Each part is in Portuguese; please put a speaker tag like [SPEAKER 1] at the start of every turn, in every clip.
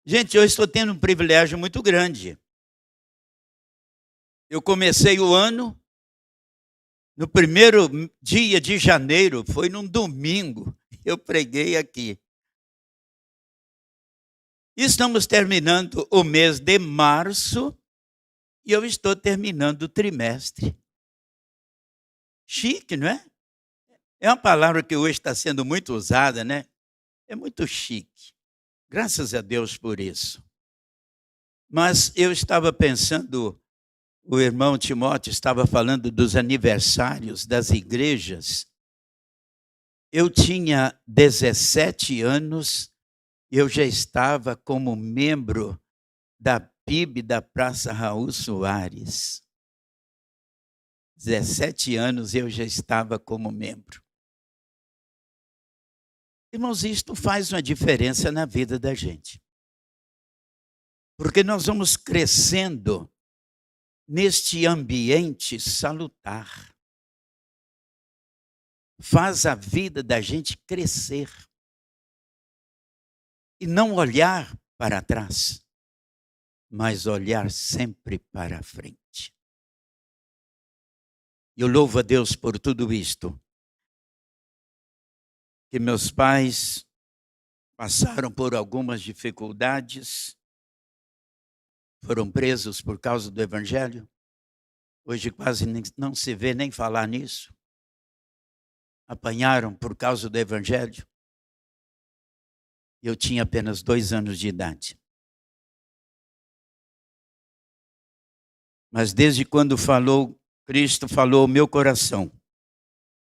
[SPEAKER 1] Gente, eu estou tendo um privilégio muito grande. Eu comecei o ano no primeiro dia de janeiro, foi num domingo, eu preguei aqui. Estamos terminando o mês de março e eu estou terminando o trimestre. Chique, não é? É uma palavra que hoje está sendo muito usada, né? É muito chique. Graças a Deus por isso. Mas eu estava pensando, o irmão Timóteo estava falando dos aniversários das igrejas. Eu tinha 17 anos, eu já estava como membro da PIB da Praça Raul Soares. 17 anos eu já estava como membro. Irmãos, isto faz uma diferença na vida da gente. Porque nós vamos crescendo neste ambiente salutar. Faz a vida da gente crescer. E não olhar para trás, mas olhar sempre para frente. Eu louvo a Deus por tudo isto. Que meus pais passaram por algumas dificuldades, foram presos por causa do Evangelho. Hoje quase não se vê nem falar nisso. Apanharam por causa do Evangelho. Eu tinha apenas 2 anos de idade. Mas desde quando Cristo falou ao meu coração,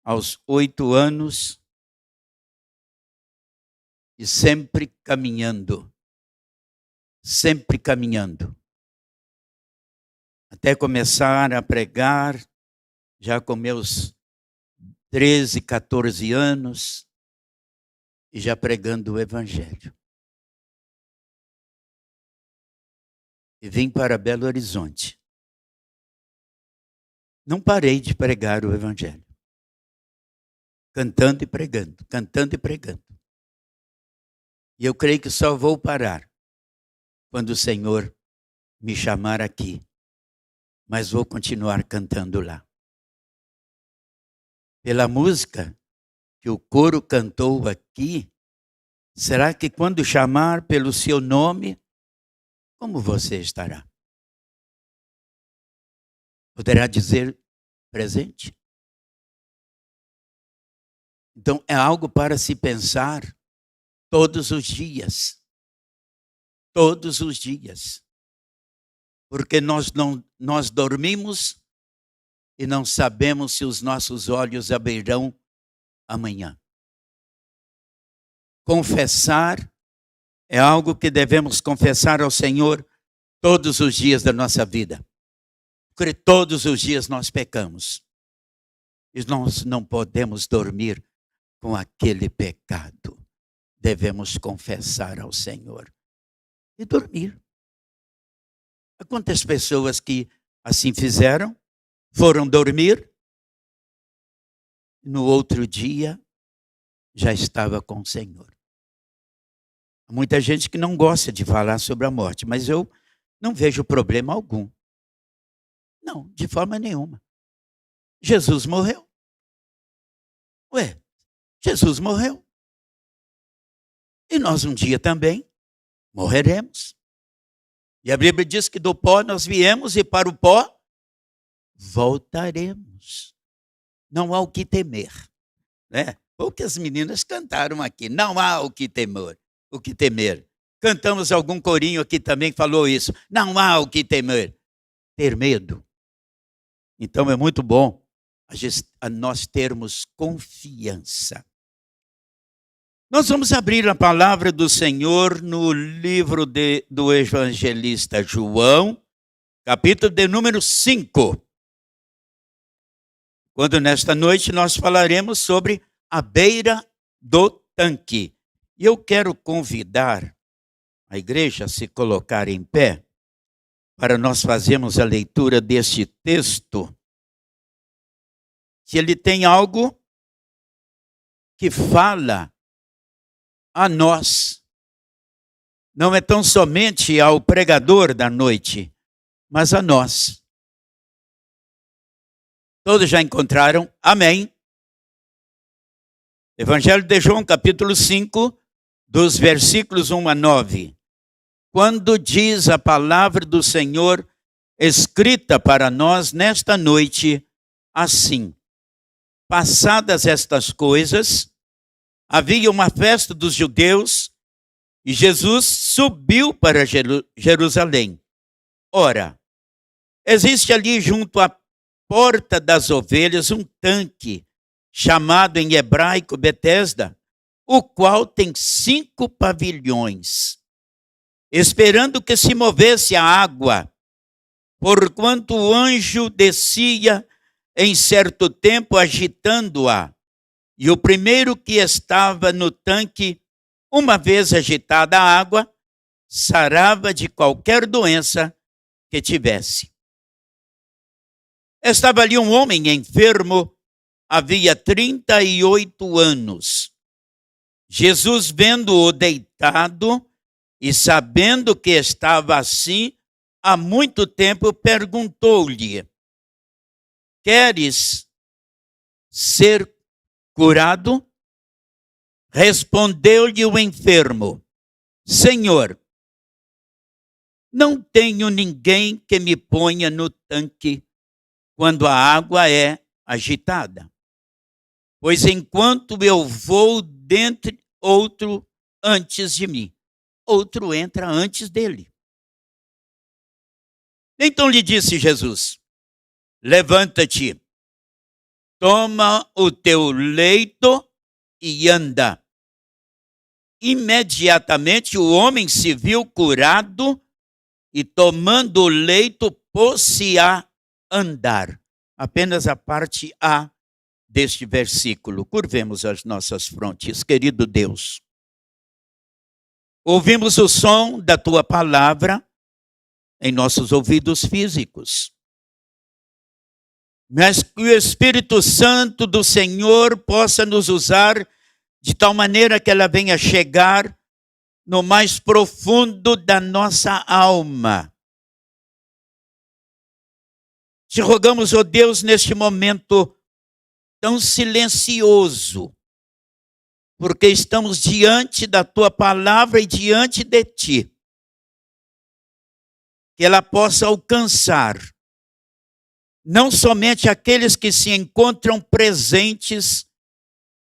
[SPEAKER 1] aos 8 anos, e sempre caminhando, até começar a pregar, já com meus 13, 14 anos, e já pregando o Evangelho. E vim para Belo Horizonte. Não parei de pregar o Evangelho. Cantando e pregando, cantando e pregando. E eu creio que só vou parar quando o Senhor me chamar aqui. Mas vou continuar cantando lá. Pela música que o coro cantou aqui, será que quando chamar pelo seu nome, como você estará? Poderá dizer presente? Então é algo para se pensar todos os dias. Todos os dias. Porque nós dormimos e não sabemos se os nossos olhos abrirão amanhã. Confessar é algo que devemos confessar ao Senhor todos os dias da nossa vida. Porque todos os dias nós pecamos. E nós não podemos dormir com aquele pecado. Devemos confessar ao Senhor e dormir. Há quantas pessoas que assim fizeram, foram dormir, no outro dia já estava com o Senhor. Há muita gente que não gosta de falar sobre a morte, mas eu não vejo problema algum. Não, de forma nenhuma. Jesus morreu. Jesus morreu. E nós um dia também morreremos. E a Bíblia diz que do pó nós viemos e para o pó voltaremos. Não há o que temer, né? Poucas meninas cantaram aqui. Não há o que temer. Cantamos algum corinho aqui também que falou isso. Não há o que temer. Ter medo. Então é muito bom a nós termos confiança. Nós vamos abrir a palavra do Senhor no livro do evangelista João, capítulo de número 5. Quando nesta noite nós falaremos sobre a beira do tanque. E eu quero convidar a igreja a se colocar em pé para nós fazermos a leitura deste texto, que ele tem algo que fala a nós não é tão somente ao pregador da noite, mas a nós. Todos já encontraram? Amém. Evangelho de João, capítulo 5, dos versículos 1 a 9. Quando diz a palavra do Senhor, escrita para nós nesta noite, assim: passadas estas coisas, havia uma festa dos judeus e Jesus subiu para Jerusalém. Ora, existe ali junto à porta das ovelhas um tanque, chamado em hebraico Betesda, o qual tem 5 pavilhões, esperando que se movesse a água, porquanto o anjo descia em certo tempo agitando-a, e o primeiro que estava no tanque, uma vez agitada a água, sarava de qualquer doença que tivesse. Estava ali um homem enfermo, havia 38 anos. Jesus, vendo-o deitado e sabendo que estava assim há muito tempo, perguntou-lhe: queres ser curado? Respondeu-lhe o enfermo: Senhor, não tenho ninguém que me ponha no tanque quando a água é agitada. Pois enquanto eu vou dentro, outro antes de mim. Outro entra antes dele. Então lhe disse Jesus: levanta-te, toma o teu leito e anda. Imediatamente o homem se viu curado e, tomando o leito, pôs-se a andar. Apenas a parte A deste versículo. Curvemos as nossas frontes, querido Deus. Ouvimos o som da tua palavra em nossos ouvidos físicos. Mas que o Espírito Santo do Senhor possa nos usar de tal maneira que ela venha chegar no mais profundo da nossa alma. Te rogamos, ó Deus, neste momento tão silencioso, porque estamos diante da tua palavra e diante de ti, que ela possa alcançar não somente aqueles que se encontram presentes,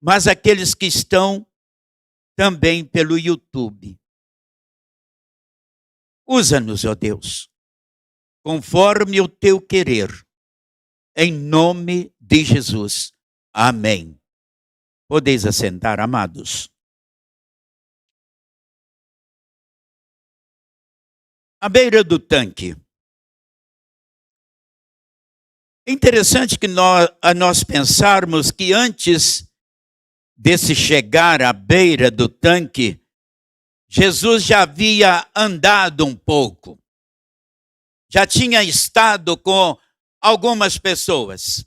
[SPEAKER 1] mas aqueles que estão também pelo YouTube. Usa-nos, ó Deus, conforme o teu querer, em nome de Jesus. Amém. Podeis assentar, amados. À beira do tanque. É interessante que nós pensarmos que antes desse chegar à beira do tanque, Jesus já havia andado um pouco. Já tinha estado com algumas pessoas.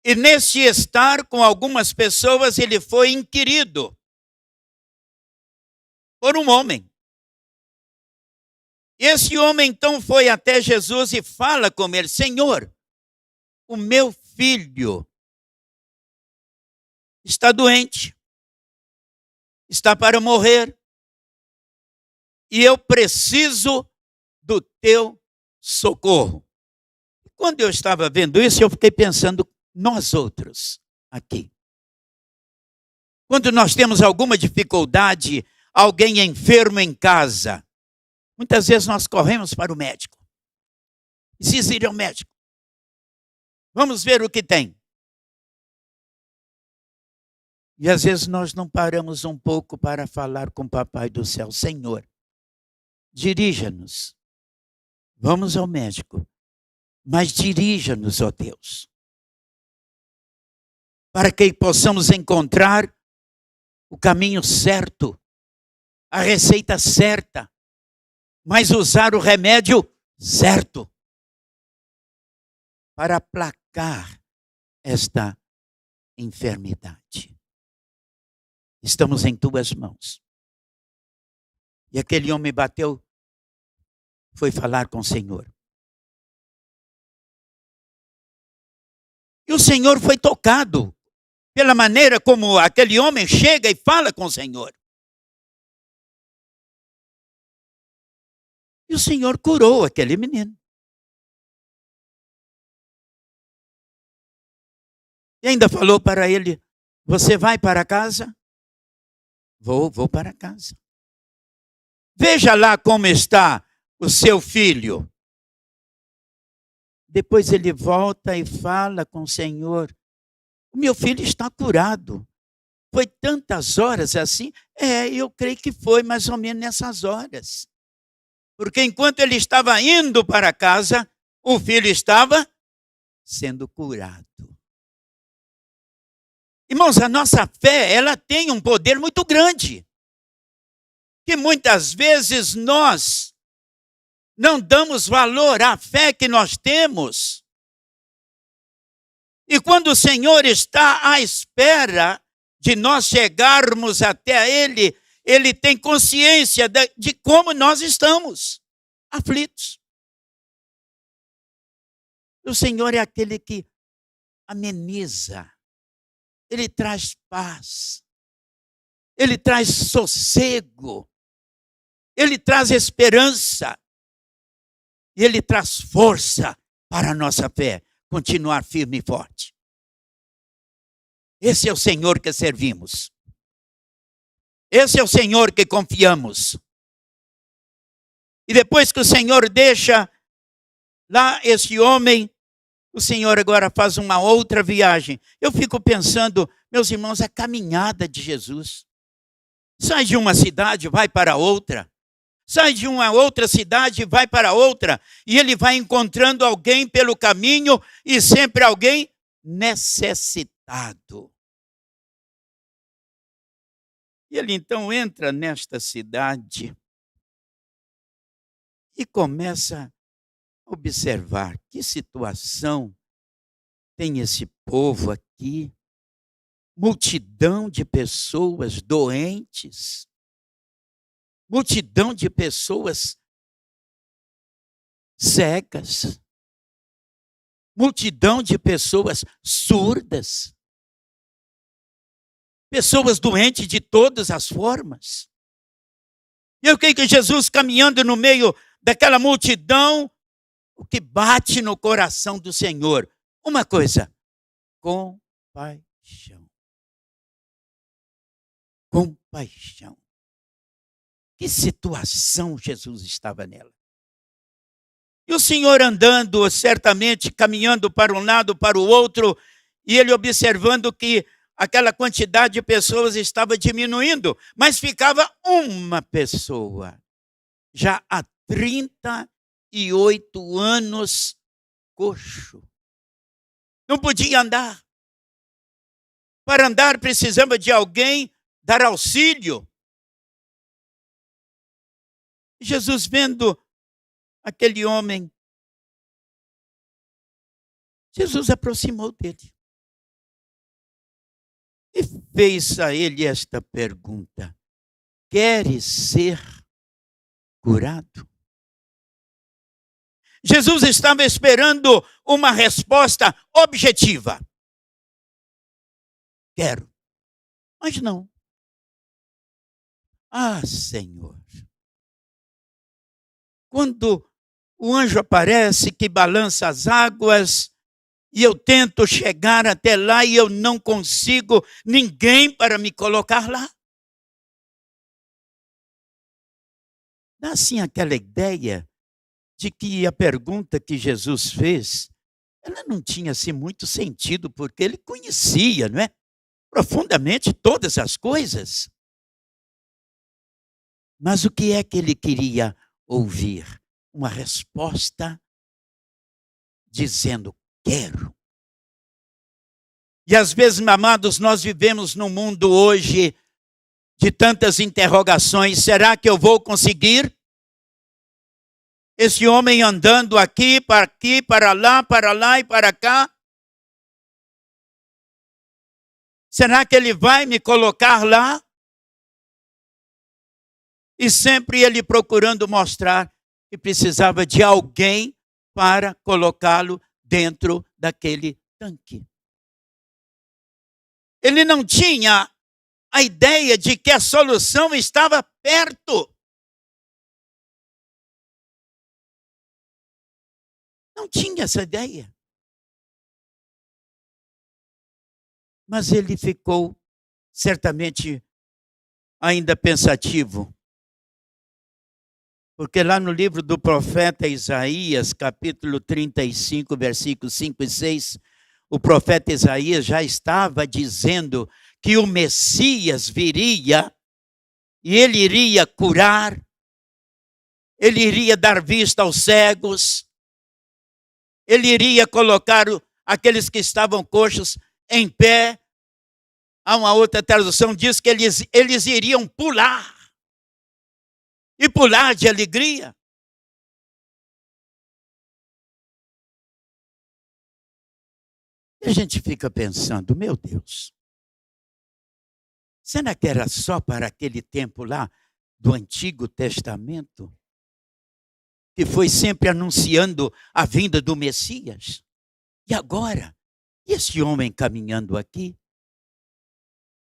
[SPEAKER 1] E nesse estar com algumas pessoas, ele foi inquirido por um homem. Esse homem então foi até Jesus e fala com ele: Senhor, o meu filho está doente, está para morrer, e eu preciso do teu socorro. Quando eu estava vendo isso, eu fiquei pensando, nós outros aqui, quando nós temos alguma dificuldade, alguém enfermo em casa, muitas vezes nós corremos para o médico. Precisa ir ao médico. Vamos ver o que tem. E às vezes nós não paramos um pouco para falar com o Papai do Céu: Senhor, dirija-nos. Vamos ao médico, mas dirija-nos, ó Deus, para que possamos encontrar o caminho certo, a receita certa, mas usar o remédio certo para aplacar esta enfermidade. Estamos em tuas mãos. E aquele homem bateu, foi falar com o Senhor. E o Senhor foi tocado pela maneira como aquele homem chega e fala com o Senhor. E o Senhor curou aquele menino. E ainda falou para ele: você vai para casa? Vou para casa. Veja lá como está o seu filho. Depois ele volta e fala com o Senhor: o meu filho está curado. Foi tantas horas assim? Eu creio que foi mais ou menos nessas horas. Porque enquanto ele estava indo para casa, o filho estava sendo curado. Irmãos, a nossa fé, ela tem um poder muito grande. Que muitas vezes nós não damos valor à fé que nós temos. E quando o Senhor está à espera de nós chegarmos até Ele, Ele tem consciência de como nós estamos aflitos. O Senhor é aquele que ameniza, Ele traz paz, Ele traz sossego, Ele traz esperança, e Ele traz força para a nossa fé continuar firme e forte. Esse é o Senhor que servimos. Esse é o Senhor que confiamos. E depois que o Senhor deixa lá esse homem, o Senhor agora faz uma outra viagem. Eu fico pensando, meus irmãos, a caminhada de Jesus. Sai de uma cidade, vai para outra. Sai de uma outra cidade e vai para outra. E ele vai encontrando alguém pelo caminho e sempre alguém necessitado. E ele então entra nesta cidade e começa a observar que situação tem esse povo aqui. Multidão de pessoas doentes. Multidão de pessoas cegas. Multidão de pessoas surdas. Pessoas doentes de todas as formas. E eu creio que Jesus, caminhando no meio daquela multidão, o que bate no coração do Senhor, uma coisa: compaixão. Compaixão. Que situação Jesus estava nela. E o Senhor andando, certamente caminhando para um lado, para o outro, e ele observando que aquela quantidade de pessoas estava diminuindo, mas ficava uma pessoa, já há 38 anos, coxo. Não podia andar. Para andar precisava de alguém dar auxílio. Jesus, vendo aquele homem, Jesus aproximou dele e fez a ele esta pergunta: queres ser curado? Jesus estava esperando uma resposta objetiva. Quero. Mas não. Ah, Senhor. Quando o anjo aparece que balança as águas, e eu tento chegar até lá e eu não consigo ninguém para me colocar lá. Dá assim aquela ideia de que a pergunta que Jesus fez, ela não tinha assim muito sentido, porque ele conhecia, não é? Profundamente todas as coisas. Mas o que é que ele queria ouvir? Uma resposta dizendo: quero. E às vezes, amados, nós vivemos num mundo hoje de tantas interrogações. Será que eu vou conseguir? Esse homem andando aqui, para lá e para cá. Será que ele vai me colocar lá? E sempre ele procurando mostrar que precisava de alguém para colocá-lo dentro daquele tanque. Ele não tinha a ideia de que a solução estava perto. Não tinha essa ideia. Mas ele ficou certamente ainda pensativo. Porque lá no livro do profeta Isaías, capítulo 35, versículos 5 e 6, o profeta Isaías já estava dizendo que o Messias viria e ele iria curar, ele iria dar vista aos cegos, ele iria colocar aqueles que estavam coxos em pé. Há uma outra tradução que diz que eles iriam pular. E pular de alegria. E a gente fica pensando, meu Deus, será que era só para aquele tempo lá do Antigo Testamento? Que foi sempre anunciando a vinda do Messias? E agora? E esse homem caminhando aqui?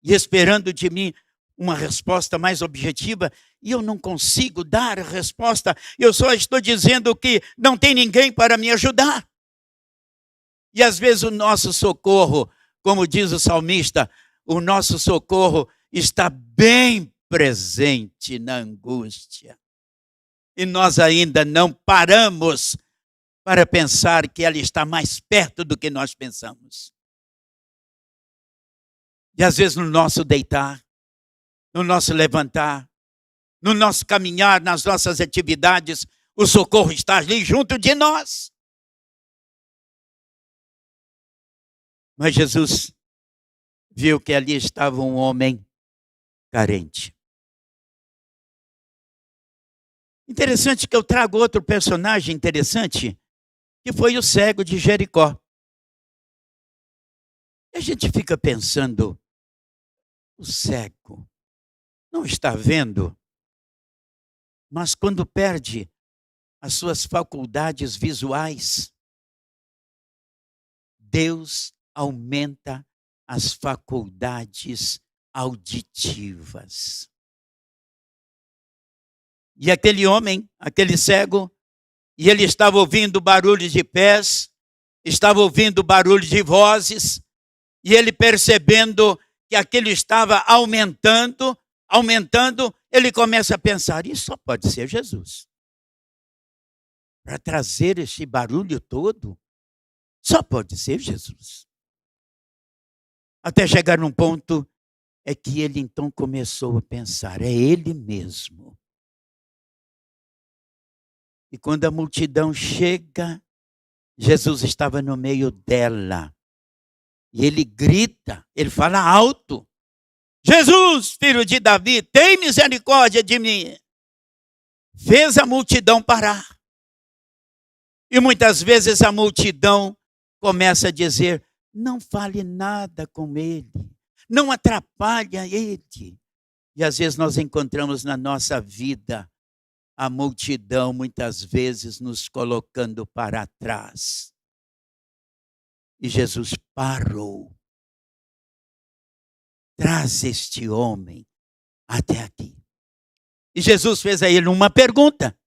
[SPEAKER 1] E esperando de mim uma resposta mais objetiva, e eu não consigo dar resposta. Eu só estou dizendo que não tem ninguém para me ajudar. E às vezes o nosso socorro, como diz o salmista, o nosso socorro está bem presente na angústia. E nós ainda não paramos para pensar que ela está mais perto do que nós pensamos. E às vezes no nosso deitar, no nosso levantar, no nosso caminhar, nas nossas atividades, o socorro está ali junto de nós. Mas Jesus viu que ali estava um homem carente. Interessante que eu trago outro personagem interessante, que foi o cego de Jericó. E a gente fica pensando, o cego não está vendo, mas quando perde as suas faculdades visuais, Deus aumenta as faculdades auditivas. E aquele homem, aquele cego, e ele estava ouvindo barulho de pés, estava ouvindo barulho de vozes, e ele percebendo que aquilo estava aumentando, ele começa a pensar, isso só pode ser Jesus. Para trazer esse barulho todo, só pode ser Jesus. Até chegar num ponto, é que ele então começou a pensar, é ele mesmo. E quando a multidão chega, Jesus estava no meio dela. E ele grita, ele fala alto, Jesus, filho de Davi, tem misericórdia de mim. Fez a multidão parar. E muitas vezes a multidão começa a dizer, não fale nada com ele, não atrapalhe ele. E às vezes nós encontramos na nossa vida a multidão muitas vezes nos colocando para trás. E Jesus parou. Traz este homem até aqui. E Jesus fez a ele uma pergunta.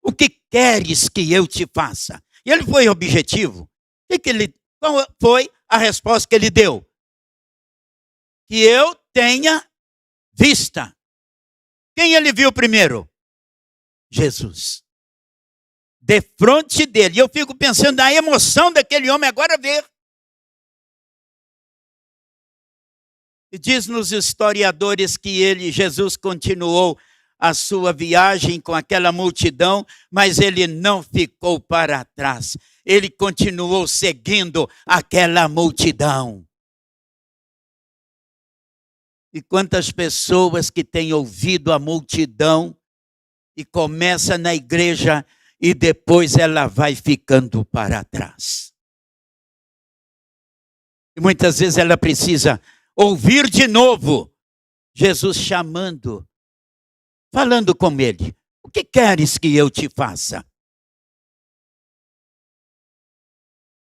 [SPEAKER 1] O que queres que eu te faça? E ele foi objetivo. Qual foi a resposta que ele deu? Que eu tenha vista. Quem ele viu primeiro? Jesus. De frente dele. E eu fico pensando na emoção daquele homem agora ver. E diz nos historiadores que Jesus continuou a sua viagem com aquela multidão, mas ele não ficou para trás. Ele continuou seguindo aquela multidão. E quantas pessoas que têm ouvido a multidão e começa na igreja e depois ela vai ficando para trás. E muitas vezes ela precisa ouvir de novo Jesus chamando falando com ele: o que queres que eu te faça?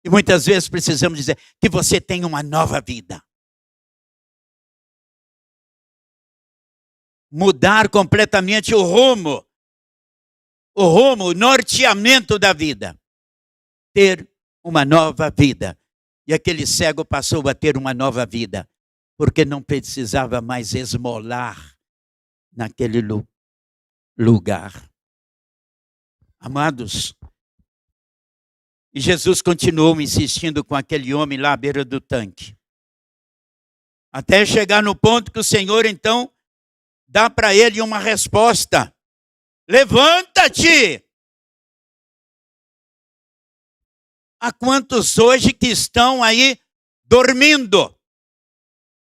[SPEAKER 1] E muitas vezes precisamos dizer que você tem uma nova vida. Mudar completamente o rumo, o norteamento da vida. Ter uma nova vida. E aquele cego passou a ter uma nova vida, porque não precisava mais esmolar naquele lugar. Amados, e Jesus continuou insistindo com aquele homem lá à beira do tanque. Até chegar no ponto que o Senhor, então, dá para ele uma resposta. Levanta-te! Há quantos hoje que estão aí dormindo,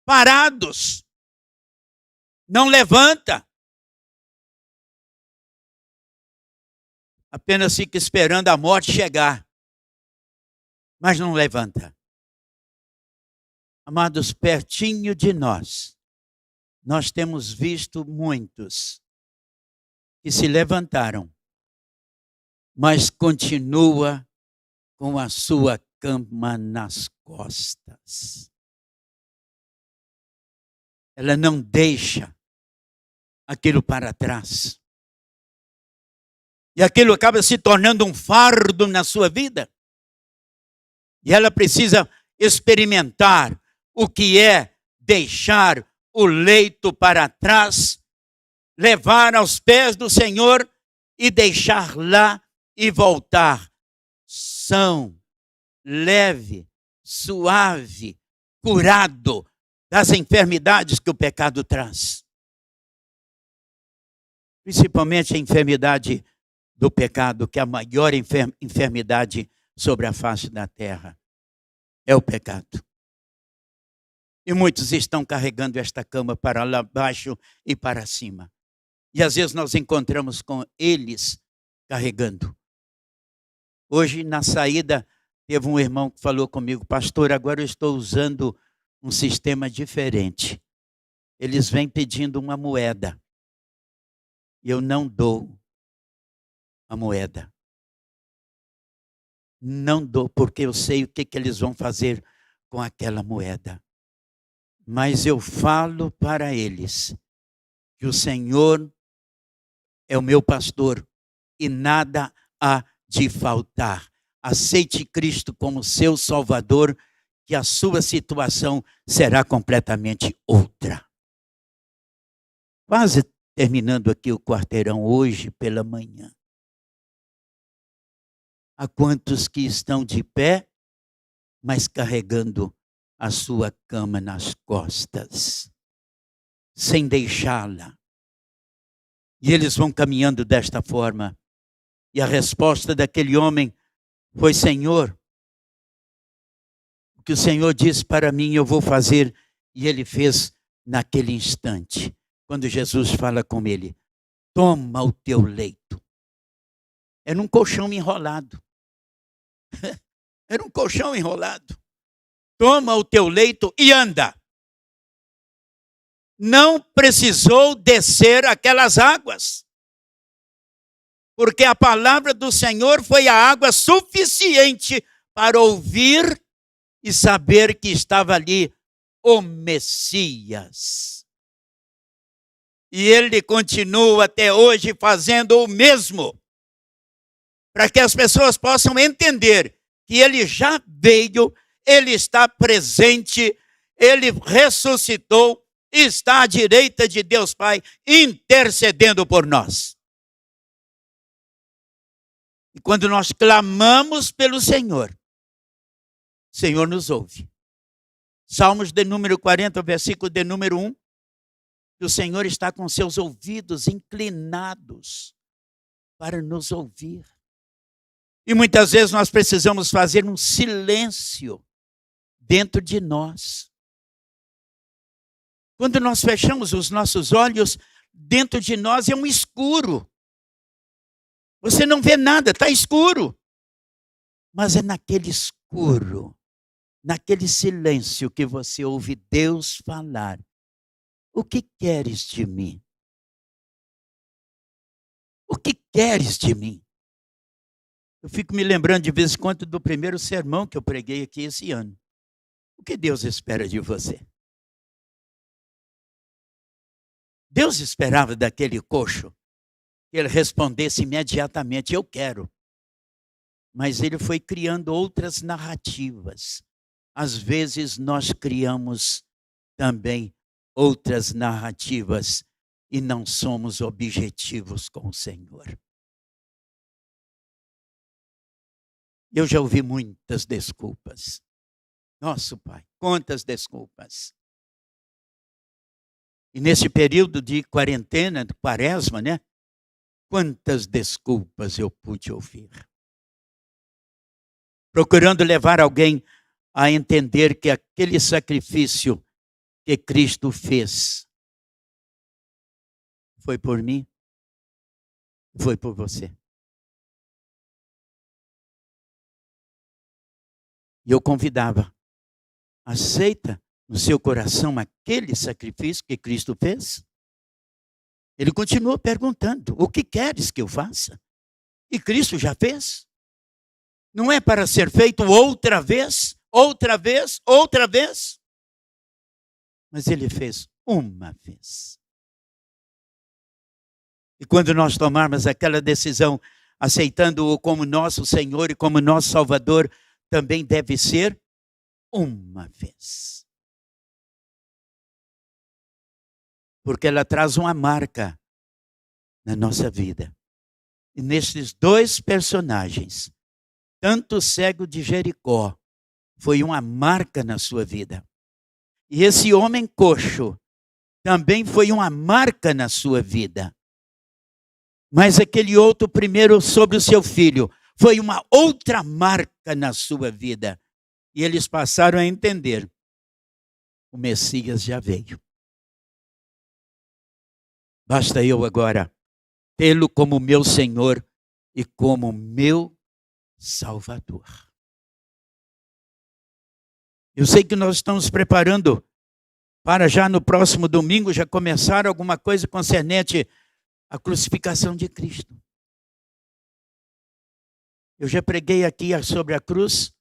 [SPEAKER 1] parados, não levanta. Apenas fica esperando a morte chegar, mas não levanta. Amados, pertinho de nós temos visto muitos que se levantaram, mas continua com a sua cama nas costas. Ela não deixa aquilo para trás. E aquilo acaba se tornando um fardo na sua vida. E ela precisa experimentar o que é deixar o leito para trás, levar aos pés do Senhor e deixar lá e voltar são, leve, suave, curado das enfermidades que o pecado traz. Principalmente a enfermidade do pecado, que é a maior enfermidade sobre a face da terra. É o pecado. E muitos estão carregando esta cama para lá baixo e para cima. E às vezes nós encontramos com eles carregando. Hoje, na saída, teve um irmão que falou comigo: pastor, agora eu estou usando um sistema diferente. Eles vêm pedindo uma moeda. E eu não dou a moeda. Não dou, porque eu sei o que eles vão fazer com aquela moeda. Mas eu falo para eles que o Senhor é o meu pastor e nada há de faltar. Aceite Cristo como seu Salvador, que a sua situação será completamente outra. Quase terminando aqui o quarteirão hoje pela manhã. Há quantos que estão de pé, mas carregando a sua cama nas costas, sem deixá-la. E eles vão caminhando desta forma. E a resposta daquele homem foi: Senhor, o que o Senhor disse para mim, eu vou fazer. E ele fez naquele instante. Quando Jesus fala com ele: toma o teu leito. Era um colchão enrolado. Era um colchão enrolado. Toma o teu leito e anda. Não precisou descer aquelas águas. Porque a palavra do Senhor foi a água suficiente para ouvir e saber que estava ali o Messias. E ele continua até hoje fazendo o mesmo, para que as pessoas possam entender que ele já veio, ele está presente, ele ressuscitou e está à direita de Deus Pai, intercedendo por nós. E quando nós clamamos pelo Senhor, o Senhor nos ouve. Salmos de número 40, versículo de número 1. O Senhor está com seus ouvidos inclinados para nos ouvir. E muitas vezes nós precisamos fazer um silêncio dentro de nós. Quando nós fechamos os nossos olhos, dentro de nós é um escuro. Você não vê nada, está escuro. Mas é naquele escuro, naquele silêncio que você ouve Deus falar: o que queres de mim? O que queres de mim? Eu fico me lembrando de vez em quando do primeiro sermão que eu preguei aqui esse ano. O que Deus espera de você? Deus esperava daquele coxo que ele respondesse imediatamente, eu quero. Mas ele foi criando outras narrativas. Às vezes nós criamos também outras narrativas e não somos objetivos com o Senhor. Eu já ouvi muitas desculpas. Nosso Pai, quantas desculpas. E nesse período de quarentena, de quaresma, né? Quantas desculpas eu pude ouvir. Procurando levar alguém a entender que aquele sacrifício que Cristo fez foi por mim, foi por você. E eu convidava, aceita no seu coração aquele sacrifício que Cristo fez? Ele continua perguntando, o que queres que eu faça? E Cristo já fez. Não é para ser feito outra vez, outra vez, outra vez. Mas ele fez uma vez. E quando nós tomarmos aquela decisão, aceitando-o como nosso Senhor e como nosso Salvador, também deve ser uma vez. Porque ela traz uma marca na nossa vida. E nesses dois personagens, tanto o cego de Jericó foi uma marca na sua vida. E esse homem coxo também foi uma marca na sua vida. Mas aquele outro primeiro sobre o seu filho foi uma outra marca na sua vida. E eles passaram a entender, o Messias já veio. Basta eu agora tê-lo como meu Senhor e como meu Salvador. Eu sei que nós estamos preparando para já no próximo domingo já começar alguma coisa concernente à crucificação de Cristo. Eu já preguei aqui sobre a cruz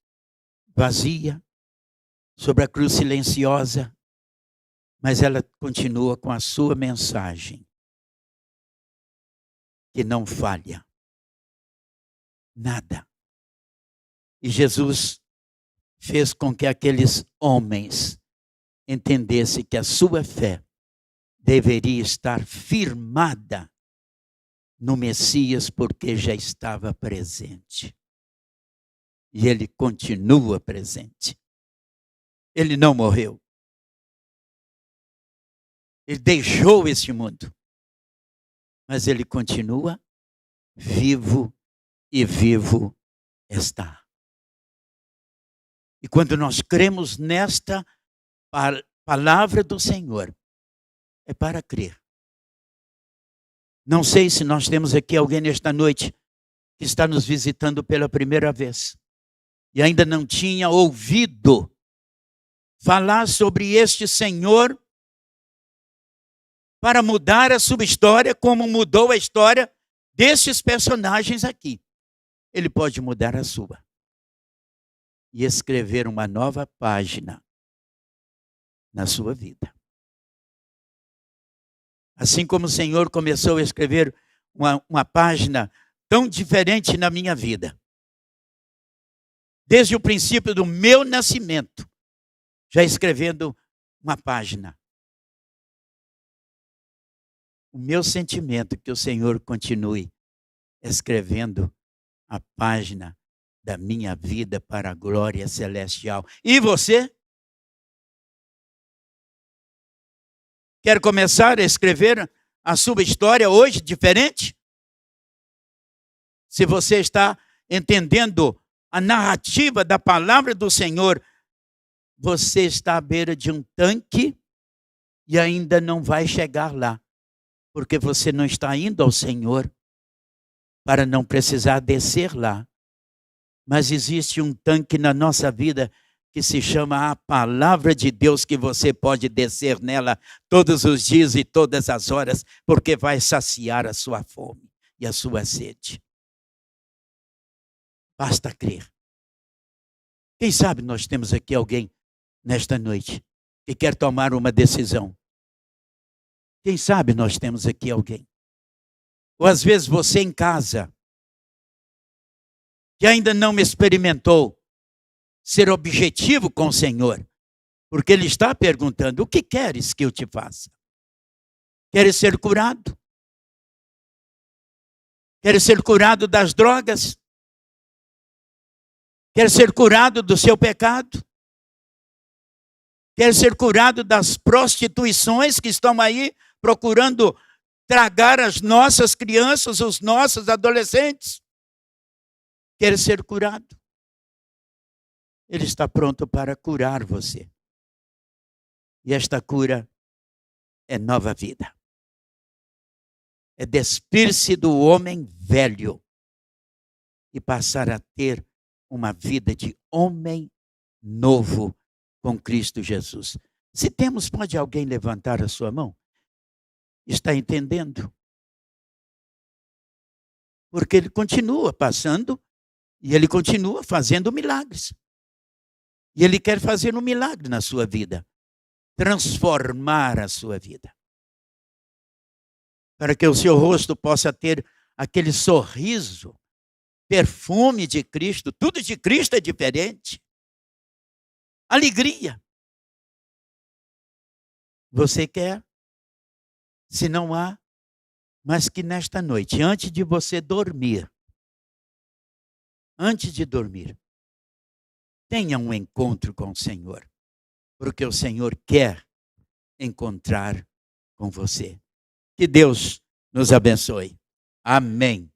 [SPEAKER 1] vazia, sobre a cruz silenciosa, mas ela continua com a sua mensagem, que não falha. Nada. E Jesus fez com que aqueles homens entendessem que a sua fé deveria estar firmada no Messias, porque já estava presente. E ele continua presente. Ele não morreu. Ele deixou este mundo. Mas ele continua vivo e vivo está. E quando nós cremos nesta palavra do Senhor, é para crer. Não sei se nós temos aqui alguém nesta noite que está nos visitando pela primeira vez e ainda não tinha ouvido falar sobre este Senhor para mudar a sua história, como mudou a história destes personagens aqui. Ele pode mudar a sua e escrever uma nova página na sua vida. Assim como o Senhor começou a escrever uma página tão diferente na minha vida. Desde o princípio do meu nascimento, já escrevendo uma página. O meu sentimento é que o Senhor continue escrevendo a página da minha vida para a glória celestial. E você? Quer começar a escrever a sua história hoje diferente? Se você está entendendo a narrativa da palavra do Senhor, você está à beira de um tanque e ainda não vai chegar lá, porque você não está indo ao Senhor para não precisar descer lá. Mas existe um tanque na nossa vida que se chama a palavra de Deus, que você pode descer nela todos os dias e todas as horas, porque vai saciar a sua fome. e a sua sede. Basta crer. Quem sabe nós temos aqui alguém nesta noite que quer tomar uma decisão. Quem sabe nós temos aqui alguém. Ou às vezes você em casa, que ainda não experimentou ser objetivo com o Senhor, porque Ele está perguntando: o que queres que eu te faça? Queres ser curado? Queres ser curado das drogas? Queres ser curado do seu pecado? Queres ser curado das prostituições que estão aí procurando tragar as nossas crianças, os nossos adolescentes? Queres ser curado? Ele está pronto para curar você. E esta cura é nova vida. É despir-se do homem velho e passar a ter uma vida de homem novo com Cristo Jesus. Se temos, pode alguém levantar a sua mão? Está entendendo? Porque Ele continua passando e Ele continua fazendo milagres. E Ele quer fazer um milagre na sua vida. Transformar a sua vida. Para que o seu rosto possa ter aquele sorriso, perfume de Cristo. Tudo de Cristo é diferente. Alegria. Você quer? Se não há, mas que nesta noite, antes de você dormir, tenha um encontro com o Senhor. Porque o Senhor quer encontrar com você. Que Deus nos abençoe. Amém.